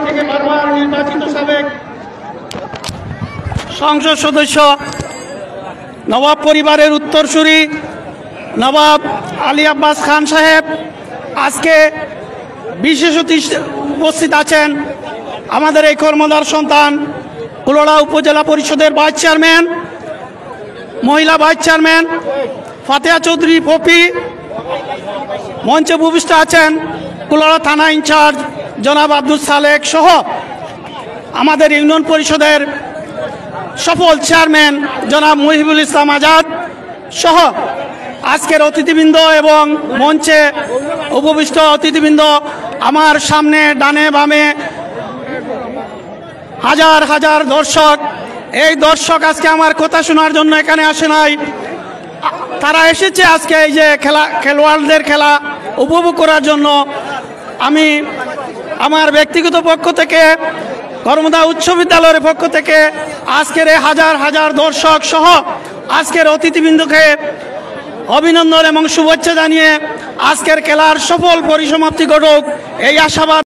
থেকে বারবার নির্বাচিত সাবেক সংসদ সদস্য নবাব পরিবারের উত্তরসূরি নবাব আলী আব্বাস খান সাহেব আজকে বিশেষ অতিথি উপস্থিত আছেন। আমাদের এই কর্মধার সন্তান কুলাউড়া উপজেলা পরিষদের ভাইস চেয়ারম্যান, মহিলা ভাইস চেয়ারম্যান ফাতেহা চৌধুরী পপি। মঞ্চে উপবিষ্ট আছেন কুলাউড়া থানা ইনচার্জ জনাব আব্দুল সালেক সহ আমাদের ইউনিয়ন পরিষদের সফল চেয়ারম্যান জনাব মুহিবুল ইসলাম আজাদ সহ আজকের অতিথিবৃন্দ এবং মঞ্চে উপবিষ্ট অতিথিবৃন্দ। আমার সামনে ডানে বামে হাজার হাজার দর্শক। এই দর্শক আজকে আমার কথা শোনার জন্য এখানে আসে নাই, তারা এসেছে আজকে এই যে খেলোয়াড়দের খেলা উপভোগ করার জন্য। আমি আমার ব্যক্তিগত পক্ষ থেকে কর্মদা উচ্চ বিদ্যালয়ের পক্ষ থেকে আজকের এই হাজার হাজার দর্শক সহ আজকের অতিথিবৃন্দকে অভিনন্দন এবং শুভেচ্ছা জানিয়ে আজকের খেলার সফল পরিসমাপ্তি ঘটুক এই আশাবাদ